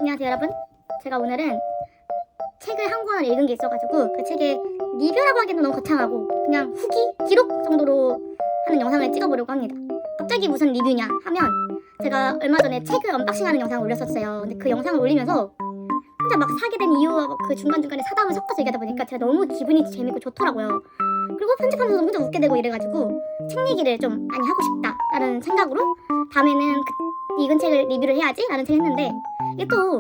안녕하세요 여러분. 제가 오늘은 책을 한 권을 읽은 게 있어가지고 그 책의 리뷰라고 하기는 너무 거창하고 그냥 후기, 기록 정도로 하는 영상을 찍어보려고 합니다. 갑자기 무슨 리뷰냐 하면 제가 얼마 전에 책을 언박싱하는 영상을 올렸었어요. 근데 그 영상을 올리면서 혼자 막 사게 된 이유와 그 중간중간에 사담을 섞어서 얘기하다 보니까 제가 너무 기분이 재밌고 좋더라고요. 그리고 편집하면서 혼자 웃게 되고 이래가지고 책 얘기를 좀 많이 하고 싶다라는 생각으로 다음에는 읽은 책을 리뷰를 해야지 라는 생각을 했는데 이게 또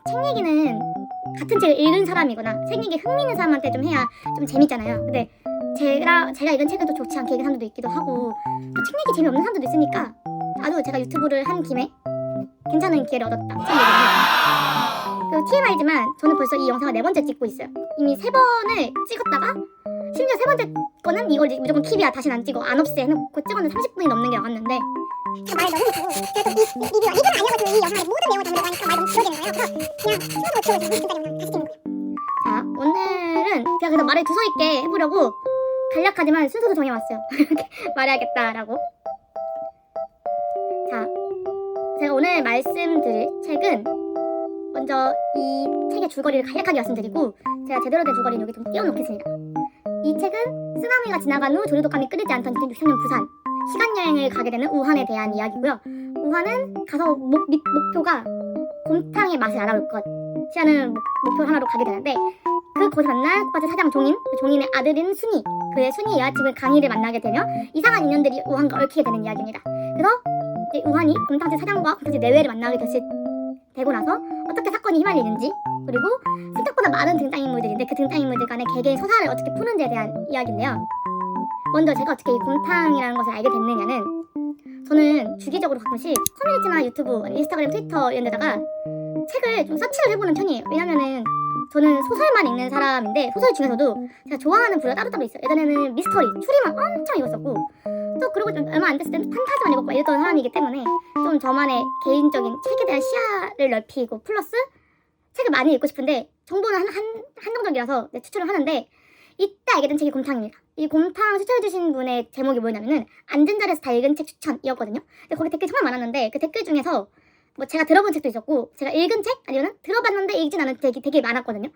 책 얘기는 같은 책을 읽은 사람이거나 책 얘기에 흥미 있는 사람한테 좀 해야 좀 재밌잖아요. 근데 제가 읽은 책은 또 좋지 않게 읽은 사람들도 있기도 하고 또 책 얘기 재미없는 사람들도 있으니까 나도 제가 유튜브를 한 김에 괜찮은 기회를 얻었다 책 얘기를 해요. 그리고 TMI지만 저는 벌써 이 영상을 4번째 찍고 있어요. 이미 3번을 찍었다가 심지어 3번째 거는 이걸 무조건 킵이야 다시는 안 찍어 안 없애 해놓고 찍었는데 30분이 넘는 게 나왔는데 제가 말을 너무 못하고 그래도 이 리뷰가 이건 아니어가지고 이 영상에 모든 내용을 다 들어가니까 말 너무 길어지는 거예요. 그래서 그냥 10분으로 길어서 20분짜리 영상 다시 찍는 거예요. 자 오늘은 제가 그래서 말을 두서 있게 해보려고 간략하지만 순서도 정해왔어요. 이렇게 말해야겠다라고. 자 제가 오늘 말씀드릴 책은 먼저 이 책의 줄거리를 간략하게 말씀드리고 제가 제대로 된 줄거리는 여기 좀 띄워놓겠습니다. 이 책은 쓰나미가 지나간 후 조류독감이 끊이지 않던 2063년 부산 시간여행을 가게 되는 우한에 대한 이야기고요. 우한은 가서 목표가 곰탕의 맛을 알아볼 것이라는 목표 하나로 가게 되는데 거기서 만날 꽃밭의 사장 종인, 그 종인의 아들인 순이, 그의 순이 여자친구 강희를 만나게 되며 이상한 인연들이 우한과 얽히게 되는 이야기입니다. 그래서 이제 우한이 곰탕집 사장과 곰탕집 내외를 만나게 되고 나서 어떻게 사건이 휘말리는지 그리고 생각보다 많은 등장인물들인데 그 등장인물들 간의 개개인 서사를 어떻게 푸는지에 대한 이야기인데요. 먼저 제가 어떻게 이 곰탕이라는 것을 알게 됐느냐는 저는 주기적으로 가끔씩 커뮤니티나 유튜브, 인스타그램, 트위터 이런 데다가 책을 좀 서치를 해보는 편이에요. 왜냐면은 저는 소설만 읽는 사람인데 소설 중에서도 제가 좋아하는 부류가 따로따로 있어요. 예전에는 미스터리, 추리만 엄청 읽었었고 또 그러고 좀 얼마 안 됐을 때는 판타지만 읽었고 이랬던 사람이기 때문에 좀 저만의 개인적인 책에 대한 시야를 넓히고 플러스 책을 많이 읽고 싶은데 정보는 한정적이라서 추천을 하는데 이때 알게 된 책이 곰탕입니다. 이 곰탕 추천해주신 분의 제목이 뭐냐면은 앉은 자리에서 다 읽은 책 추천이었거든요. 근데 거기 댓글이 정말 많았는데 그 댓글 중에서 뭐 제가 들어본 책도 있었고 제가 읽은 책 아니면 들어봤는데 읽진 않은 책이 되게 많았거든요.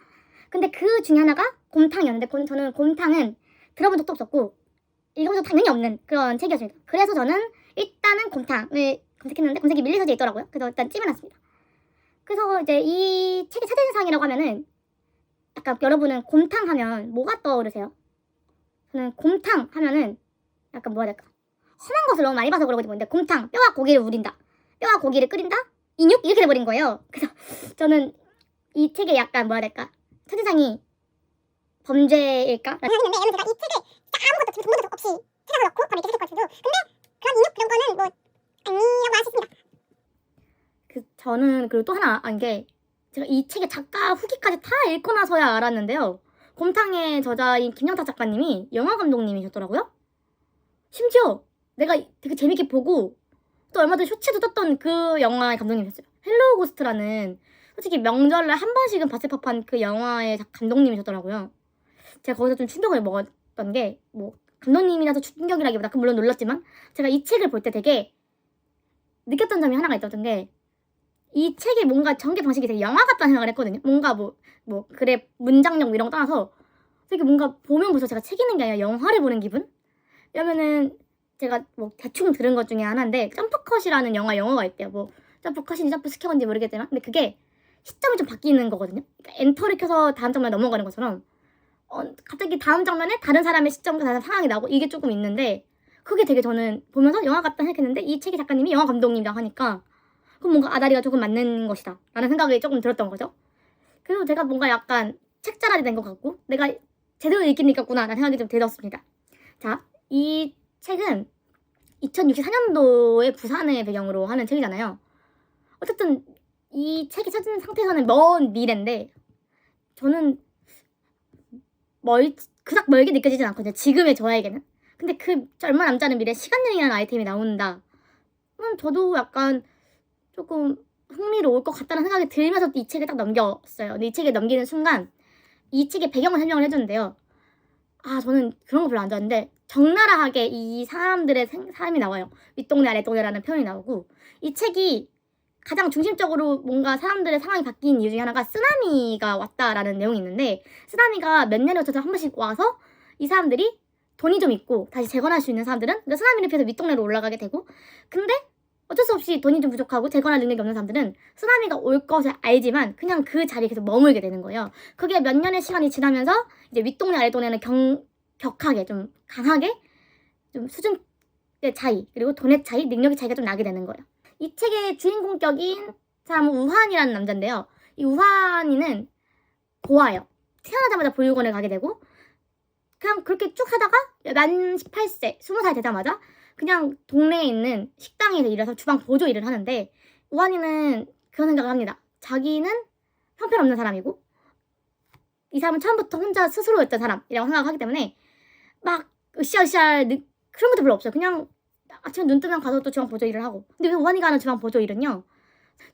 근데 그 중에 하나가 곰탕이었는데 저는 곰탕은 들어본 적도 없었고 읽어본 적 당연히 없는 그런 책이었습니다. 그래서 저는 일단은 곰탕을 검색했는데 검색이 밀리서지에 있더라고요. 그래서 일단 찜해놨습니다. 그래서 이제 이 책의 사진상이라고 하면은 약간 여러분은 곰탕 하면 뭐가 떠오르세요? 저는 곰탕 하면은 약간 뭐라 해야 될까? 험한 것을 너무 많이 봐서 그런 건지 모르겠는데 곰탕, 뼈와 고기를 우린다. 뼈와 고기를 끓인다? 인육? 이렇게 돼버린 거예요. 그래서 저는 이 책에 약간 뭐라 해야 될까? 첫인상이 범죄일까? 생각했는데 예를 들어 제가 이 책을 진짜 아무것도 정보도 없이 찾아서 넣고 밤에 계속 읽고 왔어도 근데 그런 인육 그런 거는 뭐 아니라고 할 수 있습니다. 저는 그리고 또 하나 안 게 제가 이 책의 작가 후기까지 다 읽고 나서야 알았는데요. 곰탕의 저자인 김영탁 작가님이 영화 감독님이셨더라고요. 심지어 내가 되게 재밌게 보고 또 얼마 전에 쇼츠도 떴던 그 영화의 감독님이셨어요. 헬로우 고스트라는 솔직히 명절날 한 번씩은 봤을 법한 그 영화의 감독님이셨더라고요. 제가 거기서 좀 충격을 먹었던 게 뭐 감독님이라서 충격이라기보다 물론 놀랐지만 제가 이 책을 볼 때 되게 느꼈던 점이 하나가 있었던 게 이 책이 뭔가 전개 방식이 되게 영화 같다는 생각을 했거든요. 뭔가 그래 문장력 이런 거 떠나서 되게 뭔가 보면 벌써 제가 책 읽는 게 아니라 영화를 보는 기분? 왜냐면은 제가 뭐 대충 들은 것 중에 하나인데 점프컷이라는 영화가 있대요. 뭐 점프컷인지 점프스퀘어인지 모르겠지만 근데 그게 시점이 좀 바뀌는 거거든요. 그러니까 엔터를 켜서 다음 장면에 넘어가는 것처럼 갑자기 다음 장면에 다른 사람의 시점과 다른 상황이 나오고 이게 조금 있는데 그게 되게 저는 보면서 영화 같다 생각했는데 이 책의 작가님이 영화 감독님이라고 하니까 그럼 뭔가 아다리가 조금 맞는 것이다 라는 생각이 조금 들었던 거죠. 그래서 제가 뭔가 약간 책자랄이 된 것 같고 내가 제대로 읽긴 읽었구나 라는 생각이 좀 들었습니다. 자, 이 책은 2064년도의 부산을 배경으로 하는 책이잖아요. 어쨌든 이 책이 찾은 상태에서는 먼 미래인데 저는 그닥 멀게 느껴지진 않거든요. 지금의 저에게는. 근데 그 얼마 남지 않은 미래에 시간여행이라는 아이템이 나온다. 그럼 저도 약간 조금 흥미로울 것 같다는 생각이 들면서 이 책을 딱 넘겼어요. 근데 이 책을 넘기는 순간 이 책의 배경을 설명을 해주는데요. 저는 그런 거 별로 안 좋아하는데 적나라하게 이 사람들의 삶이 나와요. 윗동네 아랫동네라는 표현이 나오고 이 책이 가장 중심적으로 뭔가 사람들의 상황이 바뀐 이유 중에 하나가 쓰나미가 왔다라는 내용이 있는데, 쓰나미가 몇 년에 걸쳐서 한 번씩 와서 이 사람들이 돈이 좀 있고 다시 재건할 수 있는 사람들은 그러니까 쓰나미를 피해서 윗동네로 올라가게 되고, 근데 어쩔 수 없이 돈이 좀 부족하고 재건할 능력이 없는 사람들은 쓰나미가 올 것을 알지만 그냥 그 자리에 계속 머물게 되는 거예요. 그게 몇 년의 시간이 지나면서 이제 윗동네 아랫동네는 격하게 좀 강하게 좀 수준의 차이, 그리고 돈의 차이, 능력의 차이가 좀 나게 되는 거예요. 이 책의 주인공격인 사람은 우환이라는 남자인데요. 이 우환이는 고아예요. 태어나자마자 보육원에 가게 되고, 그냥 그렇게 쭉 하다가 만 18세, 20살 되자마자 그냥 동네에 있는 식당에서 일해서 주방 보조 일을 하는데, 우환이는 그런 생각을 합니다. 자기는 형편없는 사람이고 이 사람은 처음부터 혼자 스스로였던 사람이라고 생각하기 때문에 막 으쌰으쌰 그런 것도 별로 없어요. 그냥 아침에 눈 뜨면 가서 또 주방 보조 일을 하고. 근데 왜 우환이가 하는 주방 보조 일은요,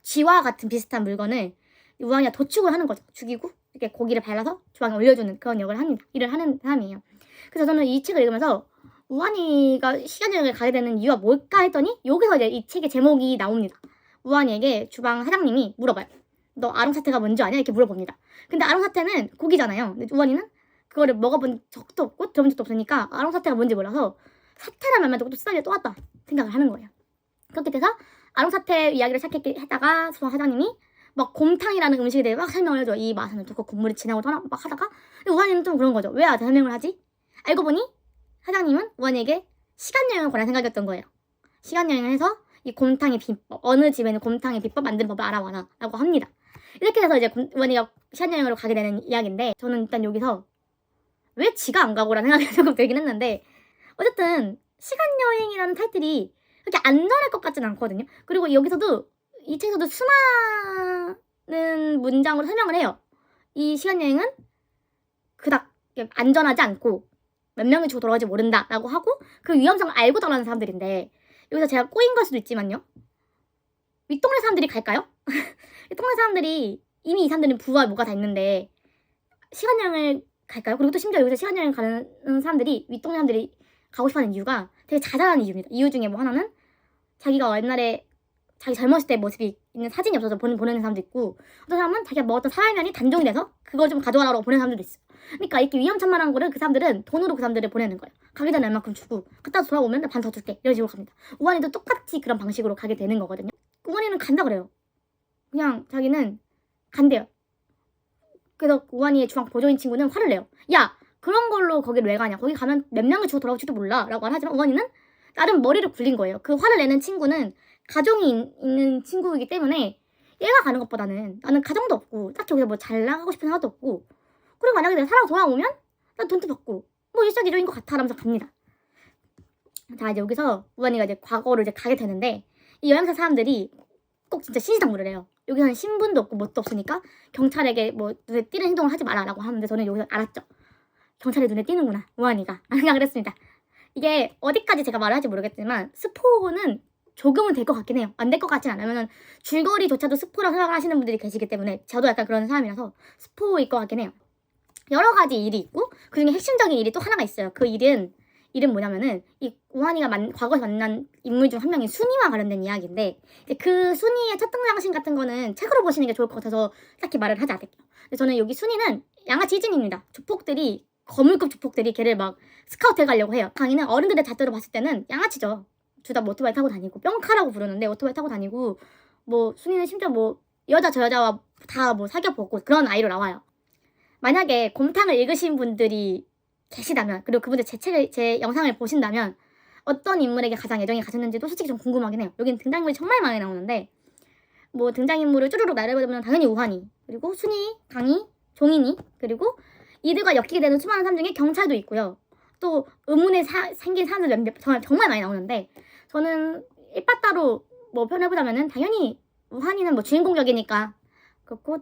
쥐와 같은 비슷한 물건을 우환이가 도축을 하는 거죠. 죽이고 이렇게 고기를 발라서 주방에 올려주는 그런 역을 합니다. 일을 하는 사람이에요. 그래서 저는 이 책을 읽으면서 우환이가 시간여행을 가게 되는 이유가 뭘까 했더니 여기서 이제 이 책의 제목이 나옵니다. 우환이에게 주방 사장님이 물어봐요. 너 아롱사태가 뭔지 아냐? 이렇게 물어봅니다. 근데 아롱사태는 고기잖아요. 근데 우환이는 그거를 먹어본 적도 없고 들어본 적도 없으니까 아롱사태가 뭔지 몰라서 사태란 말만 듣고 또 쓰다리에 또 왔다 생각을 하는 거예요. 그렇게 돼서 아롱사태 이야기를 시작했다가 주방 사장님이 막 곰탕이라는 음식에 대해 막 설명을 해줘요. 이 맛은 어떻고 국물이 진하고 막 하다가, 근데 우환이는 좀 그런 거죠. 왜 나한테 설명을 하지? 알고 보니 사장님은 우환이에게 시간여행을 권할 생각이었던 거예요. 시간여행을 해서 이 곰탕의 비법, 어느 집에는 곰탕의 비법 만드는 법을 알아와라 라고 합니다. 이렇게 해서 이제 우환이가 시간여행으로 가게 되는 이야기인데, 저는 일단 여기서 왜 지가 안 가고라는 생각이 조금 들긴 했는데, 어쨌든 시간여행이라는 타이틀이 그렇게 안전할 것 같진 않거든요. 그리고 여기서도 이 책에서도 수많은 문장으로 설명을 해요. 이 시간여행은 그닥 안전하지 않고 몇 명이 죽고 돌아올지 모른다 라고 하고, 그 위험성을 알고 떠나는 사람들인데, 여기서 제가 꼬인 걸 수도 있지만요, 윗동네 사람들이 갈까요? 윗동네 사람들이 이미 이 사람들은 부와 뭐가 다 있는데 시간여행을 갈까요? 그리고 또 심지어 여기서 시간여행 가는 사람들이, 윗동네 사람들이 가고 싶어하는 이유가 되게 자잘한 이유입니다. 이유 중에 뭐 하나는 자기가 옛날에 자기 젊었을 때 모습이 있는 사진이 없어서 보내는 사람도 있고, 어떤 사람은 자기가 먹었던 사발면이 단종이 돼서 그걸 좀 가져가라고 보내는 사람들도 있어요. 그러니까 이렇게 위험천만한 거를 그 사람들은 돈으로 그 사람들을 보내는 거예요. 가기 전에 얼마큼 주고 그따 돌아오면 반 더 줄게 이런 식으로 갑니다. 우환이도 똑같이 그런 방식으로 가게 되는 거거든요. 우환이는 간다 그래요. 그냥 자기는 간대요. 그래서 우환이의 주방 보조인 친구는 화를 내요. 야, 그런 걸로 거기를 왜 가냐? 거기 가면 몇 명을 주고 돌아올지도 몰라 라고 하지만 우환이는 나름 머리를 굴린 거예요. 그 화를 내는 친구는 가정이 있는 친구이기 때문에 얘가 가는 것보다는, 나는 가정도 없고 딱히 여기서 뭐 잘 나가고 싶은 생각도 없고, 그리고 만약에 내가 살아서 돌아오면 난 돈도 받고 뭐 일석이조인 것 같아 라면서 갑니다. 자, 이제 여기서 우환이가 이제 과거로 이제 가게 되는데, 이 여행사 사람들이 꼭 진짜 신신당부를 해요. 여기서는 신분도 없고 뭣도 없으니까 경찰에게 뭐 눈에 띄는 행동을 하지 마라라고 하는데, 저는 여기서 알았죠. 경찰이 눈에 띄는구나, 우환이가 생각을 했습니다. 이게 어디까지 제가 말을 할지 모르겠지만 스포는 조금은 될 것 같긴 해요. 안 될 것 같진 않아요. 왜냐면 줄거리조차도 스포라고 생각을 하시는 분들이 계시기 때문에, 저도 약간 그런 사람이라서 스포일 것 같긴 해요. 여러 가지 일이 있고 그중에 핵심적인 일이 또 하나가 있어요. 그 일은 뭐냐면은 이 우환이가 과거에 만난 인물 중 한 명인 순이와 관련된 이야기인데, 그 순이의 첫 등장신 같은 거는 책으로 보시는 게 좋을 것 같아서 딱히 말을 하지 않을게요. 근데 저는 여기 순이는 양아치 이진입니다. 조폭들이, 거물급 조폭들이 걔를 막 스카우트 해가려고 해요. 강희는 어른들의 잣대로 봤을 때는 양아치죠. 둘 다 뭐 오토바이 타고 다니고, 뿅카라고 부르는데 오토바이 타고 다니고, 뭐 순이는 심지어 뭐 여자 저 여자와 다 뭐 사귀어 보고 그런 아이로 나와요. 만약에 곰탕을 읽으신 분들이 계시다면, 그리고 그분들 제 영상을 보신다면 어떤 인물에게 가장 애정이 가셨는지도 솔직히 좀 궁금하긴 해요. 여기는 등장인물이 정말 많이 나오는데, 뭐 등장인물을 쭈루룩 나열해보면 당연히 우환이, 그리고 순이, 강희, 종인이, 그리고 이들과 엮이게 되는 수많은 사람 중에 경찰도 있고요. 또 의문에 생긴 사람들 정말 많이 나오는데, 저는 일바따로 뭐 표현해보자면은 당연히 우환이는 뭐 주인공 역이니까 그렇고,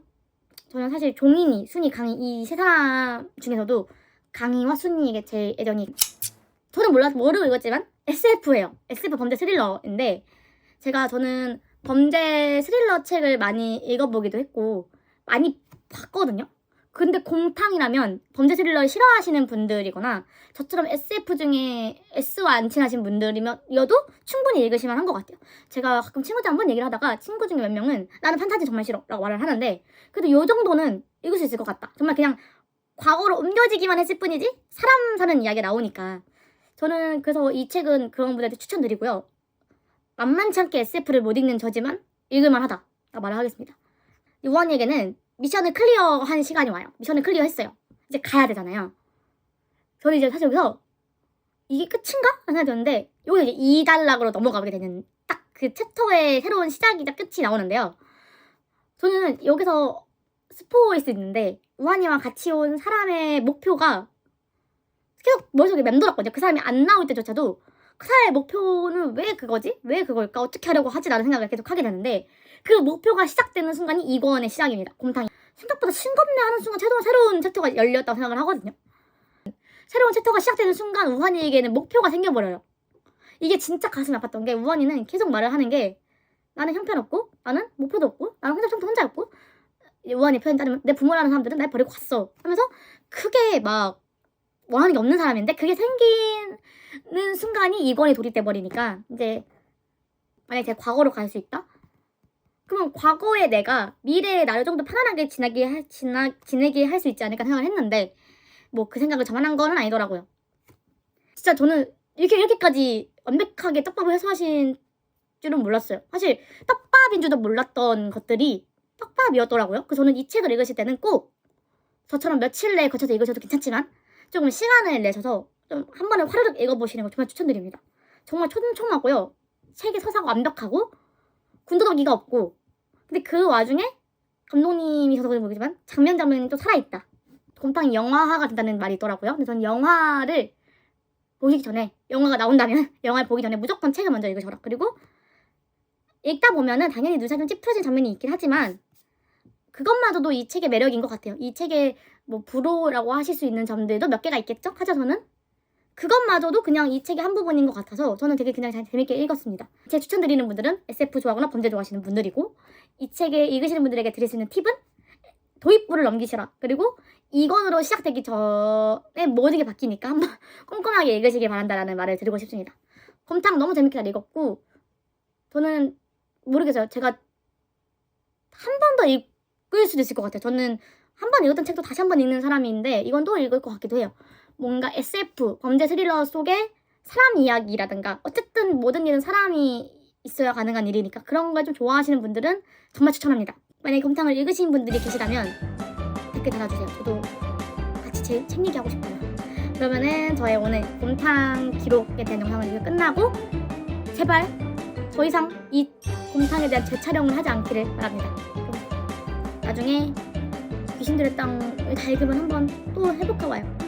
저는 사실 종인이, 순이, 강희 이 세 사람 중에서도 강희와 순이에게 제 애정이, 저는 모르고 읽었지만 SF예요. SF 범죄 스릴러인데, 저는 범죄 스릴러 책을 많이 읽어보기도 했고 많이 봤거든요. 근데 곰탕이라면 범죄 스릴러를 싫어하시는 분들이거나 저처럼 SF 중에 S와 안 친하신 분들이면여도 충분히 읽으시면 한 것 같아요. 제가 가끔 친구들 한번 얘기를 하다가 친구 중에 몇 명은 나는 판타지 정말 싫어 라고 말을 하는데 그래도 요 정도는 읽을 수 있을 것 같다. 정말 그냥 과거로 옮겨지기만 했을 뿐이지 사람 사는 이야기가 나오니까 저는 그래서 이 책은 그런 분들한테 추천드리고요. 만만치 않게 SF를 못 읽는 저지만 읽을만 하다 라고 말을 하겠습니다. 우한이에게는 미션을 클리어한 시간이 와요. 미션을 클리어했어요. 이제 가야 되잖아요. 저는 이제 사실 여기서 이게 끝인가? 하는 생각이 들었는데 여기서 이제 2단락으로 넘어가게 되는 딱 그 챕터의 새로운 시작이자 끝이 나오는데요. 저는 여기서 스포일 수 있는데 우한이와 같이 온 사람의 목표가 계속 머릿속에 맴돌았거든요. 그 사람이 안 나올 때조차도 그 사람의 목표는 왜 그거지? 왜 그걸까? 어떻게 하려고 하지? 라는 생각을 계속 하게 되는데 그 목표가 시작되는 순간이 이권의 시작입니다. 곰탕이. 생각보다 싱겁네 하는 순간 새로운 챕터가 열렸다고 생각을 하거든요. 새로운 챕터가 시작되는 순간 우한이에게는 목표가 생겨버려요. 이게 진짜 가슴이 아팠던 게 우한이는 계속 말을 하는 게 나는 형편없고 나는 목표도 없고 나는 혼자였고 우한이 표현 따르면 내 부모라는 사람들은 날 버리고 갔어 하면서 크게 막 원하는 게 없는 사람인데 그게 생기는 순간이 이권이 돌입돼 버리니까 이제 만약에 제가 과거로 갈 수 있다? 그러면 과거의 내가 미래의 나를 좀 더 편안하게 지내게 할 수 있지 않을까 생각을 했는데 뭐 그 생각을 저만 한 거는 아니더라고요. 진짜 저는 이렇게까지 완벽하게 떡밥을 해소하신 줄은 몰랐어요. 사실 떡밥인 줄도 몰랐던 것들이 떡밥이었더라고요. 그래서 저는 이 책을 읽으실 때는 꼭 저처럼 며칠 내에 거쳐서 읽으셔도 괜찮지만 조금 시간을 내셔서 좀 한 번에 화르륵 읽어보시는 걸 정말 추천드립니다. 정말 촘촘하고요. 책의 서사가 완벽하고 군더더기가 없고 근데 그 와중에 감독님이셔서 그런지 모르겠지만 장면이 또 살아있다. 곰탕이 영화화가 된다는 말이 있더라고요. 근데 저는 영화를 보시기 전에 영화가 나온다면 영화를 보기 전에 무조건 책을 먼저 읽으셔라. 그리고 읽다 보면은 당연히 눈살 좀 찌푸려진 장면이 있긴 하지만 그것마저도 이 책의 매력인 것 같아요. 이 책의 뭐 불호라고 하실 수 있는 점들도 몇 개가 있겠죠? 하자서는 그것마저도 그냥 이 책의 한 부분인 것 같아서 저는 되게 그냥 잘 재밌게 읽었습니다. 제 추천드리는 분들은 SF 좋아하거나 범죄 좋아하시는 분들이고 이 책을 읽으시는 분들에게 드릴 수 있는 팁은 도입부를 넘기시라. 그리고 이권으로 시작되기 전에 모든 게 바뀌니까 한번 꼼꼼하게 읽으시길 바란다라는 말을 드리고 싶습니다. 곰탕 너무 재밌게 잘 읽었고 저는 모르겠어요. 제가 한 번 더 읽을 수도 있을 것 같아요. 저는 한 번 읽었던 책도 다시 한 번 읽는 사람인데 이건 또 읽을 것 같기도 해요. 뭔가 SF, 범죄 스릴러 속의 사람 이야기라든가 어쨌든 모든 일은 사람이 있어야 가능한 일이니까 그런 걸 좀 좋아하시는 분들은 정말 추천합니다. 만약에 곰탕을 읽으신 분들이 계시다면 댓글 달아주세요. 저도 같이 책 얘기하고 싶어요. 그러면은 저의 오늘 곰탕 기록에 대한 영상은 이제 끝나고 제발 더 이상 이 곰탕에 대한 재촬영을 하지 않기를 바랍니다. 나중에 귀신들의 땅을 다 읽으면 한번 또 해볼까 봐요.